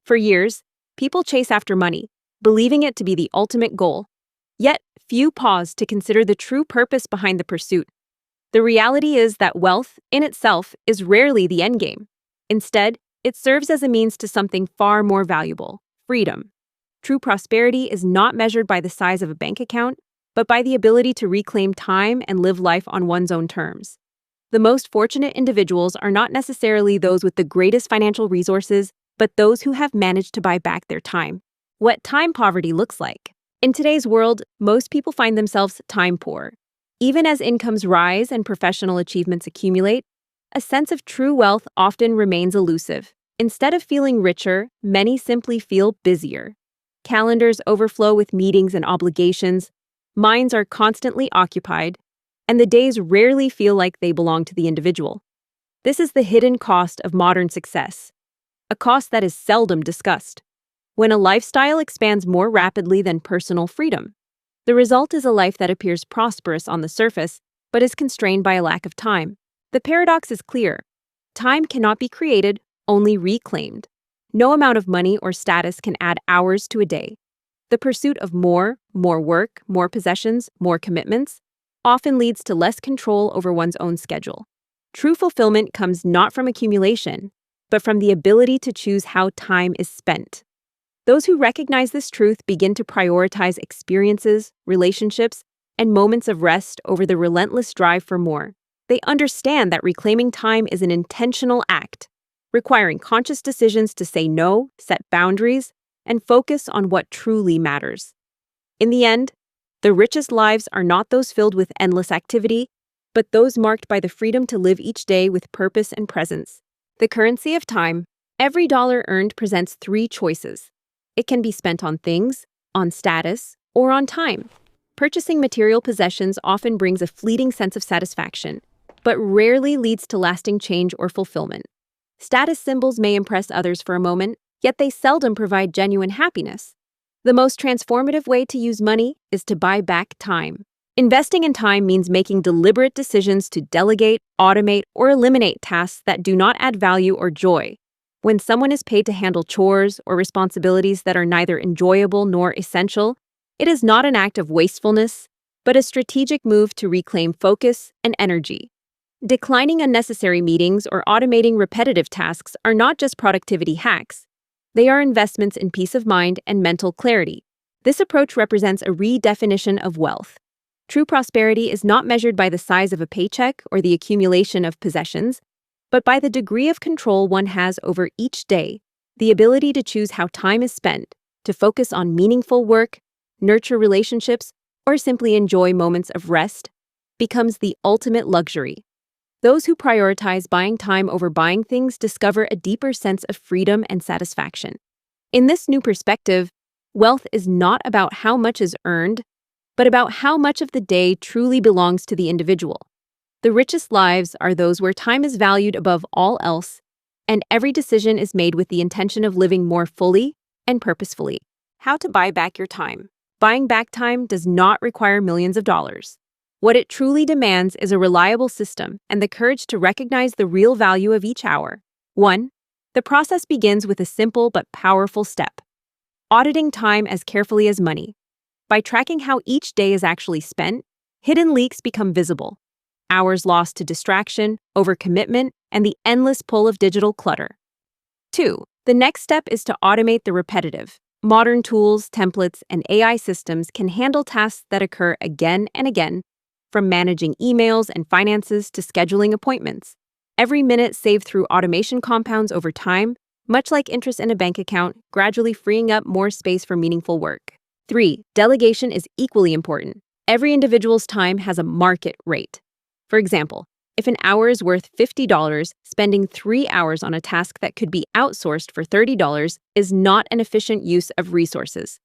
For years, people chase after money, believing it to be the ultimate goal. Yet, few pause to consider the true purpose behind the pursuit. The reality is that wealth, in itself, is rarely the endgame. Instead, it serves as a means to something far more valuable: freedom. True prosperity is not measured by the size of a bank account, but by the ability to reclaim time and live life on one's own terms. The most fortunate individuals are not necessarily those with the greatest financial resources, but those who have managed to buy back their time. What time poverty looks like. In today's world, most people find themselves time poor. Even as incomes rise and professional achievements accumulate, a sense of true wealth often remains elusive. Instead of feeling richer, many simply feel busier. Calendars overflow with meetings and obligations, minds are constantly occupied, and the days rarely feel like they belong to the individual. This is the hidden cost of modern success, a cost that is seldom discussed. When a lifestyle expands more rapidly than personal freedom, the result is a life that appears prosperous on the surface, but is constrained by a lack of time. The paradox is clear. Time cannot be created, only reclaimed. No amount of money or status can add hours to a day. The pursuit of more work, more possessions, more commitments, often leads to less control over one's own schedule. True fulfillment comes not from accumulation, but from the ability to choose how time is spent. Those who recognize this truth begin to prioritize experiences, relationships, and moments of rest over the relentless drive for more. They understand that reclaiming time is an intentional act, requiring conscious decisions to say no, set boundaries, and focus on what truly matters. In the end, the richest lives are not those filled with endless activity, but those marked by the freedom to live each day with purpose and presence. The currency of time. Every dollar earned presents three choices. It can be spent on things, on status, or on time. Purchasing material possessions often brings a fleeting sense of satisfaction, but rarely leads to lasting change or fulfillment. Status symbols may impress others for a moment, yet they seldom provide genuine happiness. The most transformative way to use money is to buy back time. Investing in time means making deliberate decisions to delegate, automate, or eliminate tasks that do not add value or joy. When someone is paid to handle chores or responsibilities that are neither enjoyable nor essential, it is not an act of wastefulness, but a strategic move to reclaim focus and energy. Declining unnecessary meetings or automating repetitive tasks are not just productivity hacks. They are investments in peace of mind and mental clarity. This approach represents a redefinition of wealth. True prosperity is not measured by the size of a paycheck or the accumulation of possessions, but by the degree of control one has over each day, the ability to choose how time is spent, to focus on meaningful work, nurture relationships, or simply enjoy moments of rest, becomes the ultimate luxury. Those who prioritize buying time over buying things discover a deeper sense of freedom and satisfaction. In this new perspective, wealth is not about how much is earned, but about how much of the day truly belongs to the individual. The richest lives are those where time is valued above all else, and every decision is made with the intention of living more fully and purposefully. How to buy back your time. Buying back time does not require millions of dollars. What it truly demands is a reliable system and the courage to recognize the real value of each hour. 1. The process begins with a simple but powerful step: auditing time as carefully as money. By tracking how each day is actually spent, hidden leaks become visible. Hours lost to distraction, overcommitment, and the endless pull of digital clutter. 2. The next step is to automate the repetitive. Modern tools, templates, and AI systems can handle tasks that occur again and again, from managing emails and finances to scheduling appointments. Every minute saved through automation compounds over time, much like interest in a bank account, gradually freeing up more space for meaningful work. 3. Delegation is equally important. Every individual's time has a market rate. For example, if an hour is worth $50, spending 3 hours on a task that could be outsourced for $30 is not an efficient use of resources.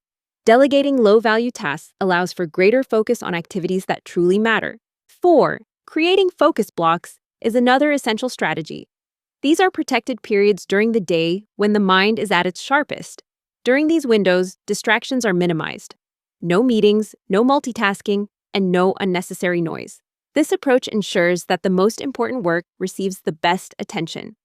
Delegating low-value tasks allows for greater focus on activities that truly matter. 4. Creating focus blocks is another essential strategy. These are protected periods during the day when the mind is at its sharpest. During these windows, distractions are minimized. No meetings, no multitasking, and no unnecessary noise. This approach ensures that the most important work receives the best attention.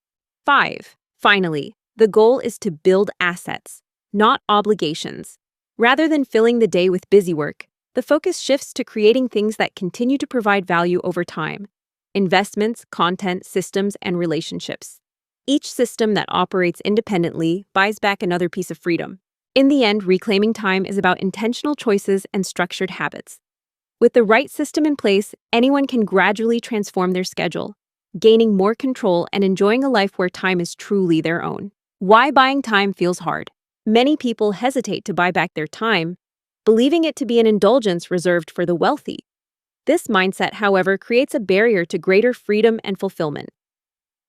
5. Finally, The goal is to build assets, not obligations. Rather than filling the day with busy work, the focus shifts to creating things that continue to provide value over time: investments, content, systems, and relationships. Each system that operates independently buys back another piece of freedom. In the end, reclaiming time is about intentional choices and structured habits. With the right system in place, anyone can gradually transform their schedule, gaining more control and enjoying a life where time is truly their own. Why buying time feels hard? Many people hesitate to buy back their time, believing it to be an indulgence reserved for the wealthy. This mindset, however, creates a barrier to greater freedom and fulfillment.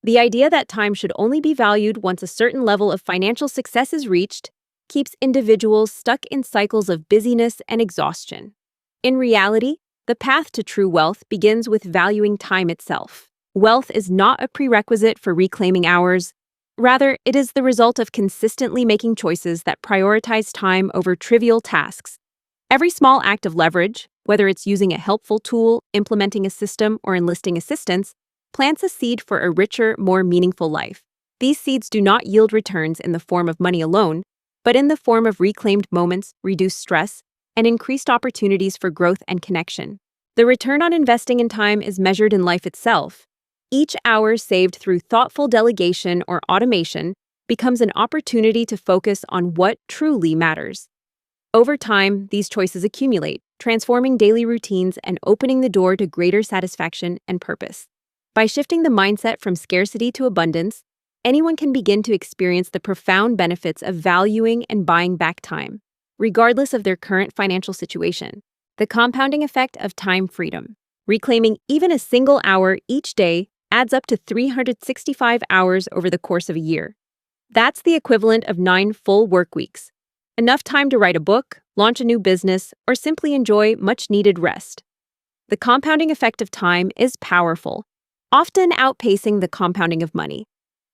The idea that time should only be valued once a certain level of financial success is reached keeps individuals stuck in cycles of busyness and exhaustion. In reality, the path to true wealth begins with valuing time itself. Wealth is not a prerequisite for reclaiming hours. Rather, it is the result of consistently making choices that prioritize time over trivial tasks. Every small act of leverage, whether it's using a helpful tool, implementing a system, or enlisting assistance, plants a seed for a richer, more meaningful life. These seeds do not yield returns in the form of money alone, but in the form of reclaimed moments, reduced stress, and increased opportunities for growth and connection. The return on investing in time is measured in life itself. Each hour saved through thoughtful delegation or automation becomes an opportunity to focus on what truly matters. Over time, these choices accumulate, transforming daily routines and opening the door to greater satisfaction and purpose. By shifting the mindset from scarcity to abundance, anyone can begin to experience the profound benefits of valuing and buying back time, regardless of their current financial situation. The compounding effect of time freedom. Reclaiming even a single hour each day adds up to 365 hours over the course of a year. That's the equivalent of 9 full work weeks. Enough time to write a book, launch a new business, or simply enjoy much-needed rest. The compounding effect of time is powerful, often outpacing the compounding of money.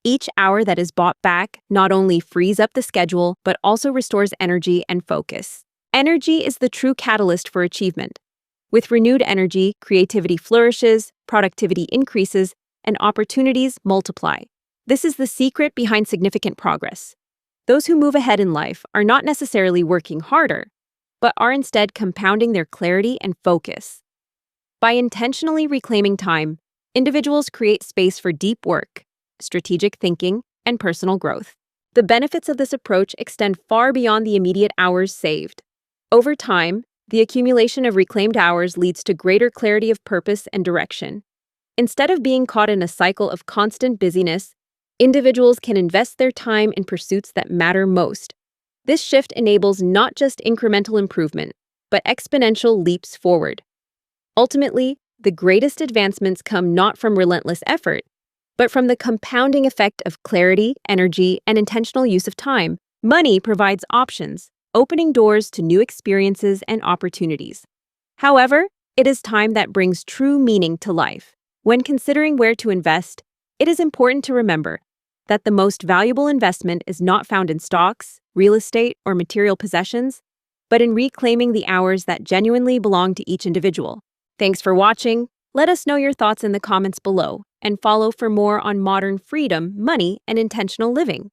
Each hour that is bought back not only frees up the schedule, but also restores energy and focus. Energy is the true catalyst for achievement. With renewed energy, creativity flourishes, productivity increases, and opportunities multiply. This is the secret behind significant progress. Those who move ahead in life are not necessarily working harder, but are instead compounding their clarity and focus. By intentionally reclaiming time, individuals create space for deep work, strategic thinking, and personal growth. The benefits of this approach extend far beyond the immediate hours saved. Over time, the accumulation of reclaimed hours leads to greater clarity of purpose and direction. Instead of being caught in a cycle of constant busyness, individuals can invest their time in pursuits that matter most. This shift enables not just incremental improvement, but exponential leaps forward. Ultimately, the greatest advancements come not from relentless effort, but from the compounding effect of clarity, energy, and intentional use of time. Money provides options, opening doors to new experiences and opportunities. However, it is time that brings true meaning to life. When considering where to invest, it is important to remember that the most valuable investment is not found in stocks, real estate, or material possessions, but in reclaiming the hours that genuinely belong to each individual. Thanks for watching. Let us know your thoughts in the comments below, and follow for more on modern freedom, money, and intentional living.